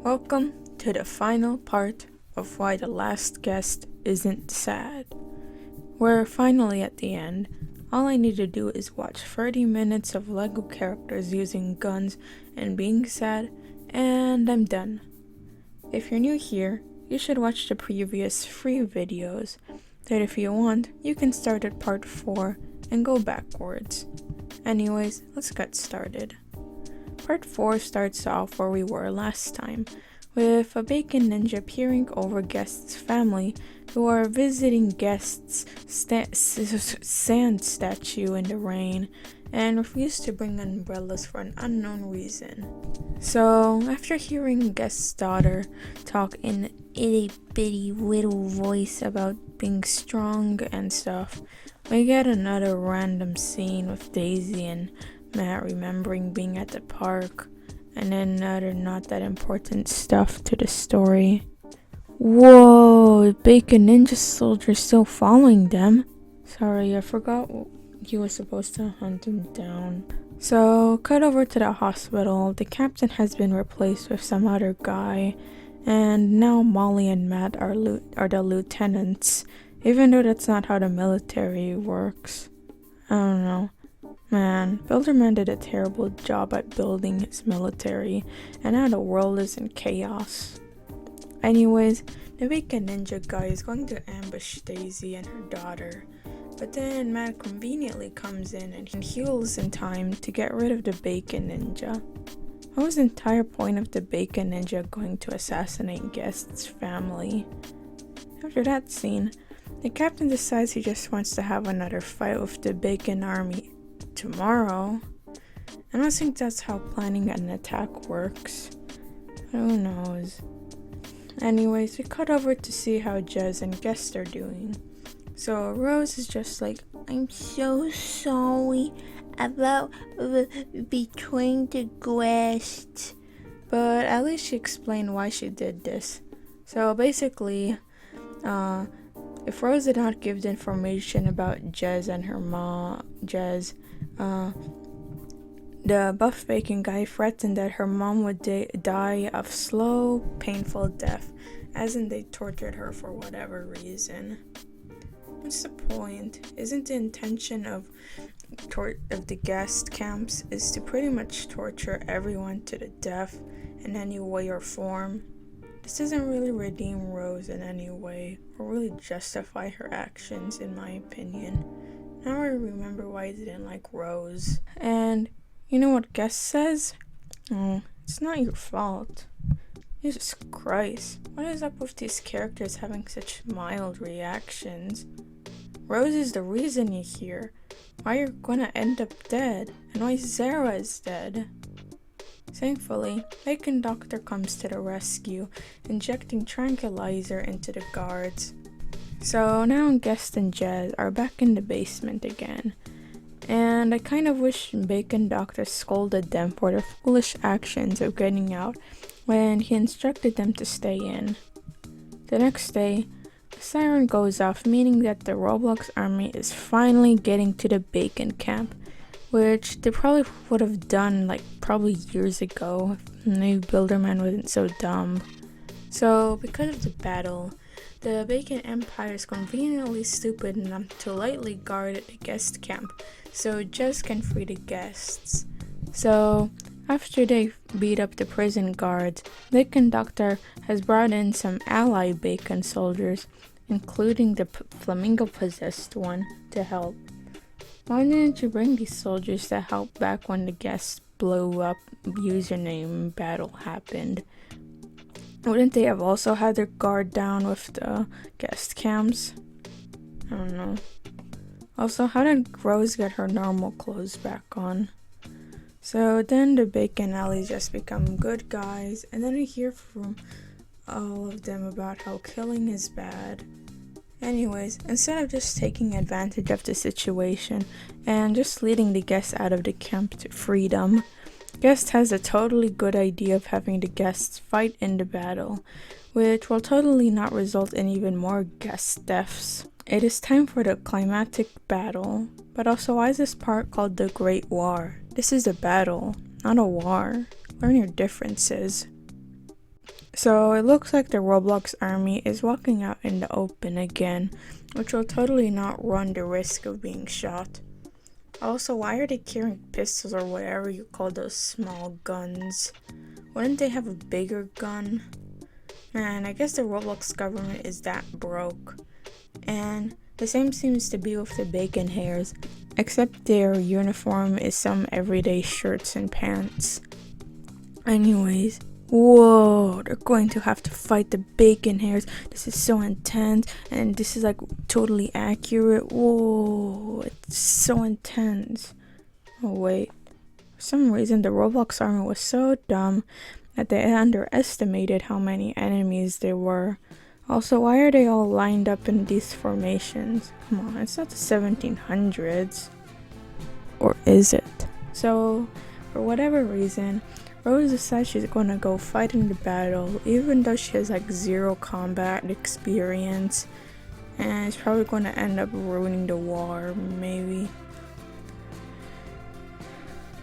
Welcome to the final part of why the last guest isn't sad. We're finally at the end. All I need to do is watch 30 minutes of Lego characters using guns and being sad, and I'm done. If you're new here, you should watch the previous 3 videos. Then if you want, you can start at part 4 and go backwards. Anyways, let's get started. Part 4 starts off where we were last time, with a bacon ninja peering over guests' family who are visiting guests' sand statue in the rain and refuse to bring umbrellas for an unknown reason. So, after hearing guest's daughter talk in an itty bitty little voice about being strong and stuff, we get another random scene with Daisy and Matt remembering being at the park, and then another not that important stuff to the story. Whoa, Bacon Ninja Soldier still following them. Sorry, I forgot he was supposed to hunt him down. So, cut over to the hospital. The captain has been replaced with some other guy, and now Molly and Matt are the lieutenants, even though that's not how the military works. I don't know. Man, Builderman did a terrible job at building his military, and now the world is in chaos. Anyways, the Bacon Ninja guy is going to ambush Daisy and her daughter, but then Matt conveniently comes in and heals in time to get rid of the Bacon Ninja. What was the entire point of the Bacon Ninja going to assassinate Guest's family? After that scene, the captain decides he just wants to have another fight with the Bacon army tomorrow. I don't think that's how planning an attack works. Who knows? Anyways, we cut over to see how Jez and Guest are doing. So Rose is just like, I'm so sorry about betraying the guest. But at least she explained why she did this. So basically, if Rose did not give the information about Jez and her mom, the buff bacon guy threatened that her mom would die of slow, painful death, as in they tortured her for whatever reason. What's the point? Isn't the intention of the guest camps is to pretty much torture everyone to the death in any way or form? This doesn't really redeem Rose in any way, or really justify her actions, in my opinion. Now I remember why I didn't like Rose. And you know what Guest says? Oh, it's not your fault. Jesus Christ, what is up with these characters having such mild reactions? Rose is the reason you're here. Why you're gonna end up dead, and why Zara is dead. Thankfully, Bacon Doctor comes to the rescue, injecting tranquilizer into the guards. So now Guest and Jez are back in the basement again, and I kind of wish Bacon Doctor scolded them for their foolish actions of getting out when he instructed them to stay in. The next day, the siren goes off, meaning that the Roblox army is finally getting to the Bacon camp, which they probably would have done probably years ago if maybe Builderman wasn't so dumb. So because of the battle, the Bacon Empire is conveniently stupid enough to lightly guard the guest camp so Jez can free the guests. So after they beat up the prison guards, Bacon Doctor has brought in some ally Bacon soldiers, including the flamingo possessed one, to help. Why didn't you bring these soldiers to help back when the guest blow up username battle happened? Wouldn't they have also had their guard down with the guest cams? I don't know. Also, how did Rose get her normal clothes back on? So then the Bacon Alleys just become good guys, and then we hear from all of them about how killing is bad. Anyways, instead of just taking advantage of the situation and just leading the guests out of the camp to freedom, Guest has a totally good idea of having the guests fight in the battle, which will totally not result in even more guest deaths. It is time for the climactic battle, but also why is this part called the Great War? This is a battle, not a war. Learn your differences. So it looks like the Roblox army is walking out in the open again, which will totally not run the risk of being shot. Also, why are they carrying pistols or whatever you call those small guns? Wouldn't they have a bigger gun? Man, I guess the Roblox government is that broke. And the same seems to be with the bacon hairs, except their uniform is some everyday shirts and pants. Anyways, whoa, they're going to have to fight the bacon hairs. This is so intense, and this is like totally accurate. Whoa, it's so intense. Oh wait, for some reason the Roblox army was so dumb that they underestimated how many enemies there were. Also, why are they all lined up in these formations? Come on, it's not the 1700s. Or is it? So, for whatever reason, Rose decides she's gonna go fight in the battle, even though she has like zero combat experience, and it's probably gonna end up ruining the war, maybe.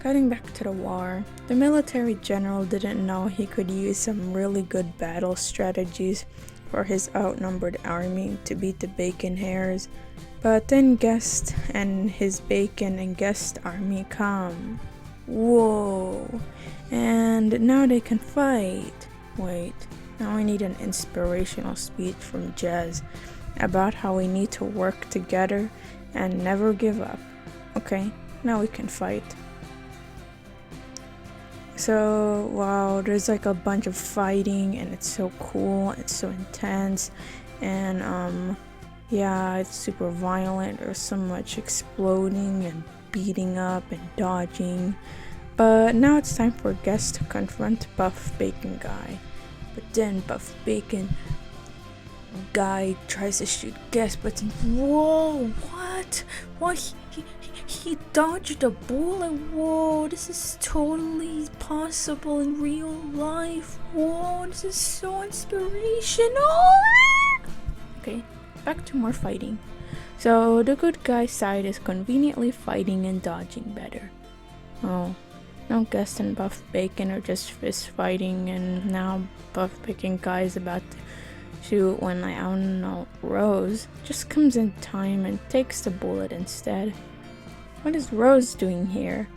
Cutting back to the war, the military general didn't know he could use some really good battle strategies for his outnumbered army to beat the bacon hairs, but then Guest and his bacon and Guest army come. Whoa, and now they can fight. Wait, now we need an inspirational speech from Jazz about how we need to work together and never give up. Okay, now we can fight. So, wow, there's like a bunch of fighting and it's so cool, it's so intense, and yeah, it's super violent. There's so much exploding and beating up and dodging. But now it's time for Guest to confront Buff Bacon Guy. But then Buff Bacon Guy tries to shoot Guest, but then, whoa, what? What? He dodged a bullet. Whoa, this is totally possible in real life. Whoa, this is so inspirational. Okay, back to more fighting. So the good guy side is conveniently fighting and dodging better. Oh, now Guest and Buff Bacon are just fist fighting, and now Buff Bacon Guy is about to shoot when, I don't know, Rose just comes in time and takes the bullet instead. What is Rose doing here?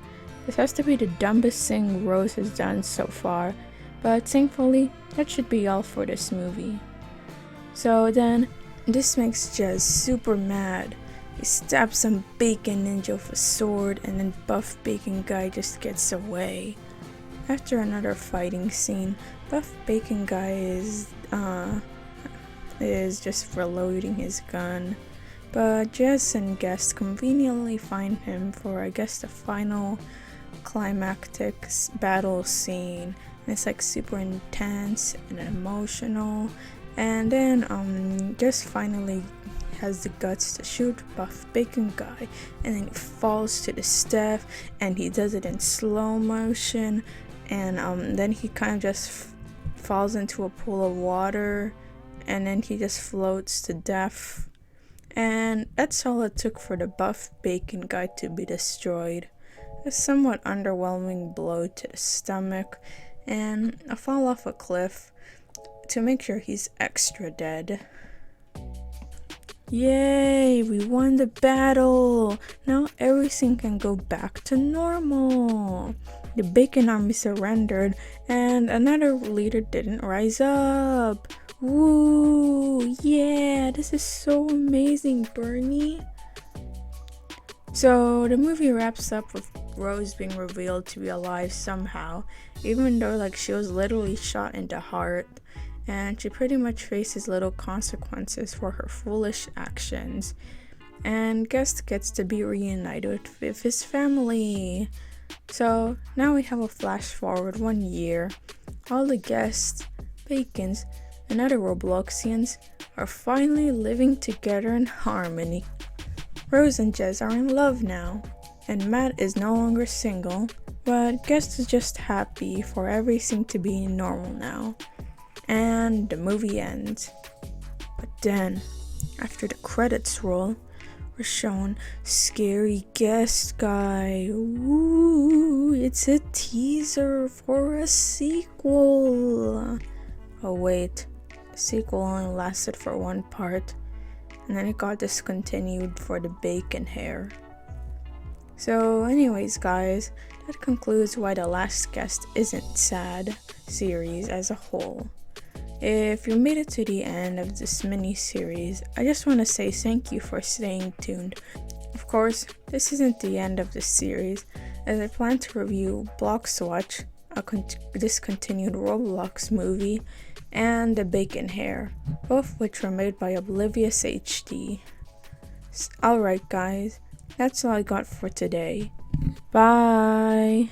This has to be the dumbest thing Rose has done so far, but thankfully that should be all for this movie. So then, this makes Jazz super mad. He stabs some bacon ninja with a sword, and then Buff Bacon Guy just gets away. After another fighting scene, Buff Bacon Guy is just reloading his gun. But Jess and Guest conveniently find him for, I guess, the final climactic battle scene. And it's like super intense and emotional. And then Jess finally has the guts to shoot Buff Bacon Guy, and then he falls to the staff, and he does it in slow motion, and then he kind of just falls into a pool of water, and then he just floats to death. And that's all it took for the Buff Bacon Guy to be destroyed. A somewhat underwhelming blow to the stomach, and a fall off a cliff to make sure he's extra dead. Yay, we won the battle! Now everything can go back to normal. The Bacon Army surrendered, and another leader didn't rise up. Woo! Yeah, this is so amazing, Bernie. So the movie wraps up with Rose being revealed to be alive somehow, even though like she was literally shot in the heart, and she pretty much faces little consequences for her foolish actions. And Guest gets to be reunited with his family. So now we have a flash forward 1 year. All the Guests, Bacons, and other Robloxians are finally living together in harmony. Rose and Jez are in love now, and Matt is no longer single, but Guest is just happy for everything to be normal now. And the movie ends. But then, after the credits roll, we're shown Scary Guest Guy. Woo! It's a teaser for a sequel. Oh wait. The sequel only lasted for one part, and then it got discontinued for the bacon hair. So anyways guys, that concludes Why the Last Guest Isn't Sad series as a whole. If you made it to the end of this mini series, I just want to say thank you for staying tuned. Of course, this isn't the end of this series, as I plan to review Block Swatch, a discontinued Roblox movie, and The Bacon Hair, both which were made by Oblivious HD. Alright guys, that's all I got for today. Bye!